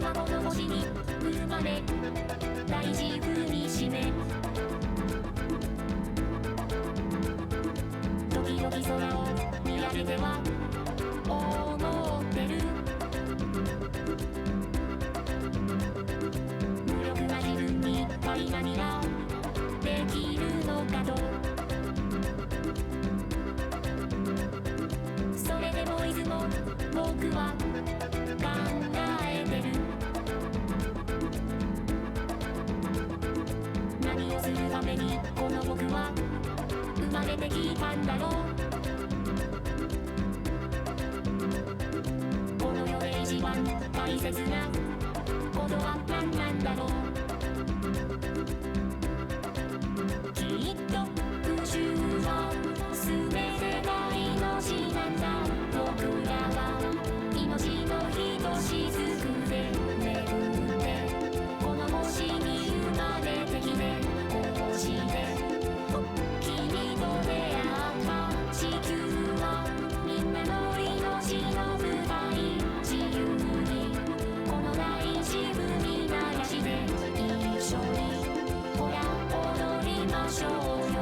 孫の星に生まれ大事踏みしめ時々空を見上げては思ってる無力な自分に何ができるのかとそれでもいつも僕は考えてる何をするためにこの僕は生まれてきたんだろうこの世で一番大切なことは何なんだろうきっと復讐は全てが命なんだ僕らは命のひとしずくで巡ってこの星に生まれてきてこうして君と出会った地球はみんなの命の舞台自由にこの大地踏み鳴らして一緒にほら踊りましょうよ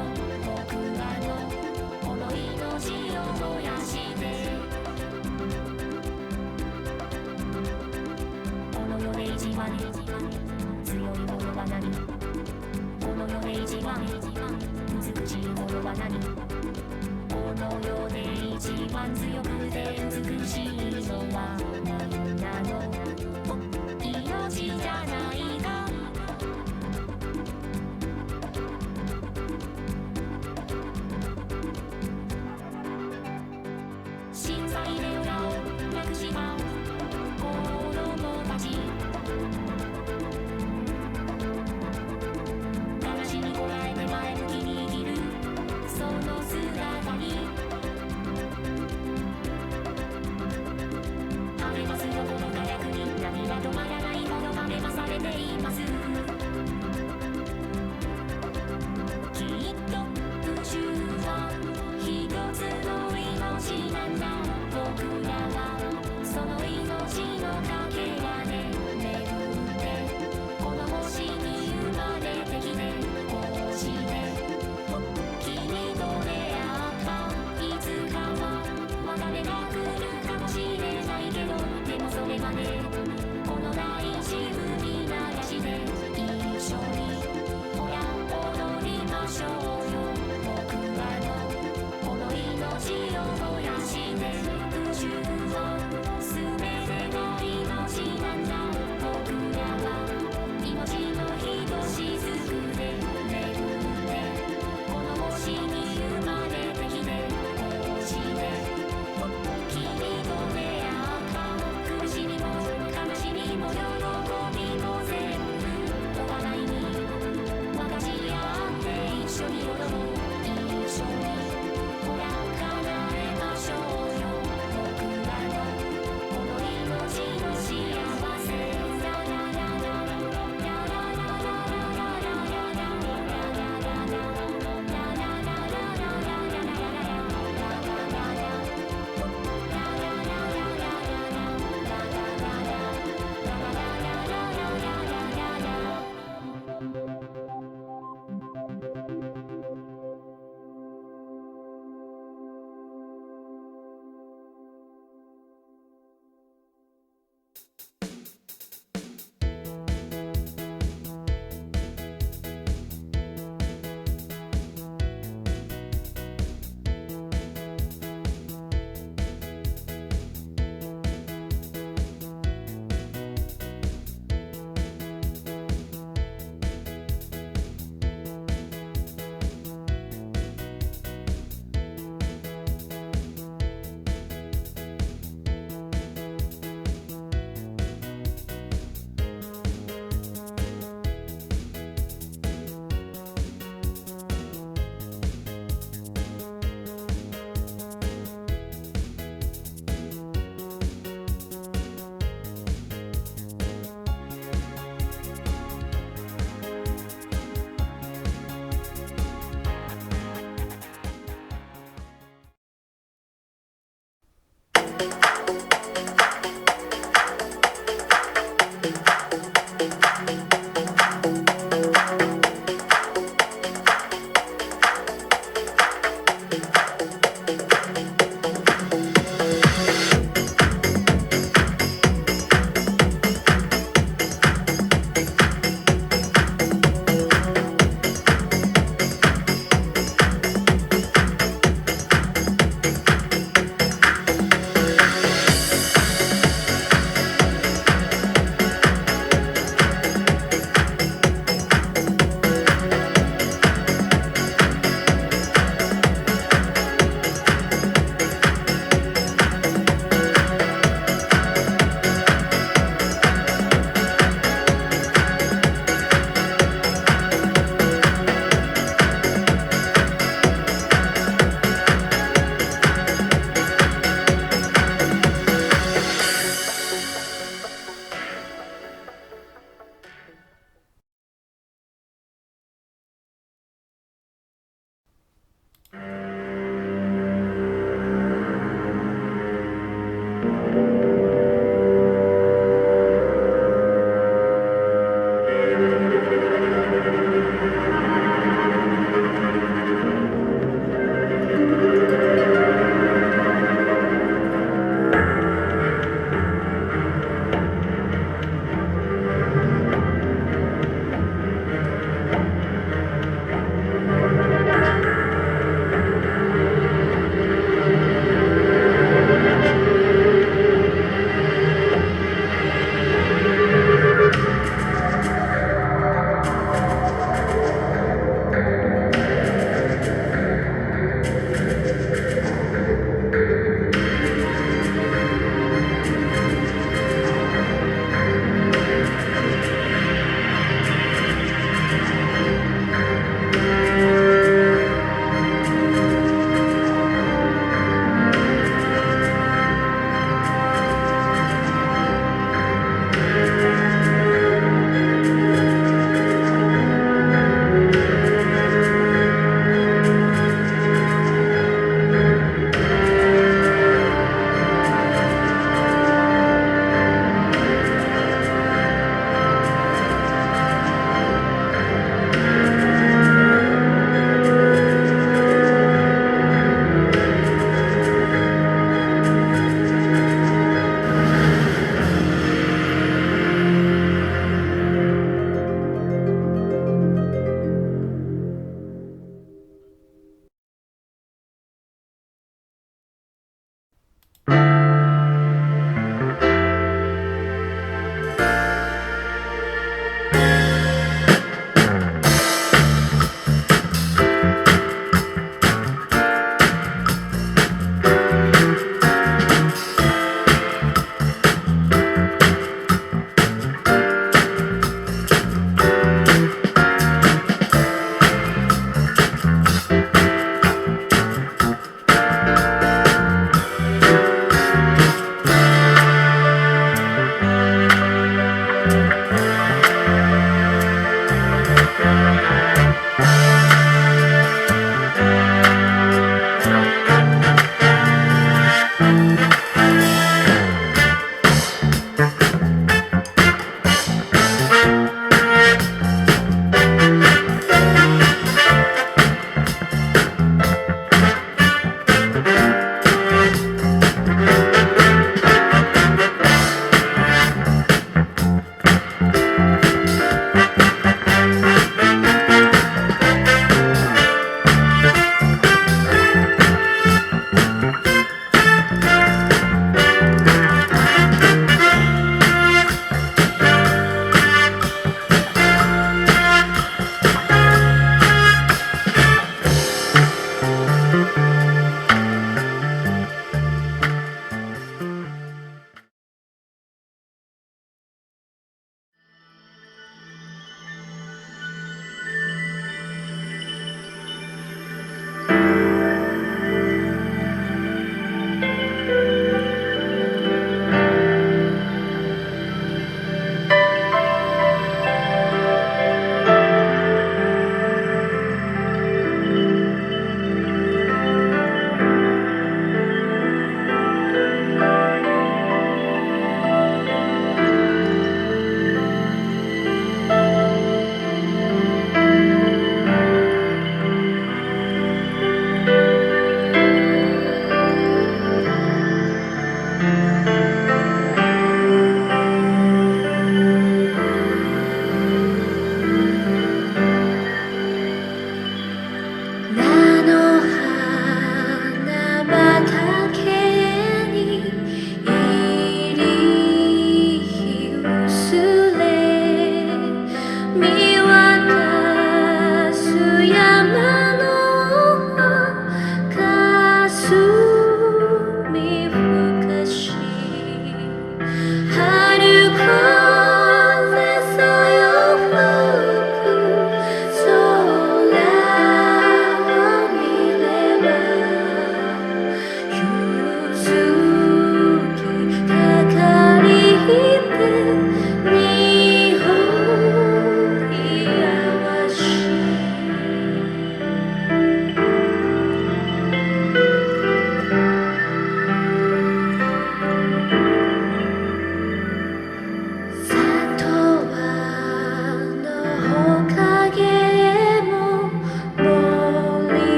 僕らのこの命を燃やしてこの世で一番強いものは何この世で一番美しいものは何この世で一番強くて美しいのはみんなの命じゃないか震災で親を亡くした子供たち悲しみこらえて前向きに生きるその姿に励ますどころか逆に涙止まらないほど励まされている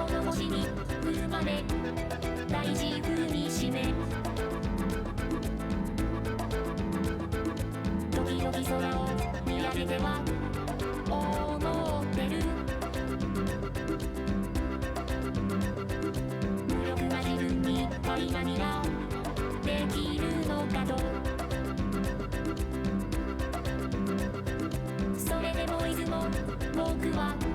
この星に生まれ大事風に締め時々空を見上げては思ってる無力な自分に一体何ができるのかとそれでもいつも僕は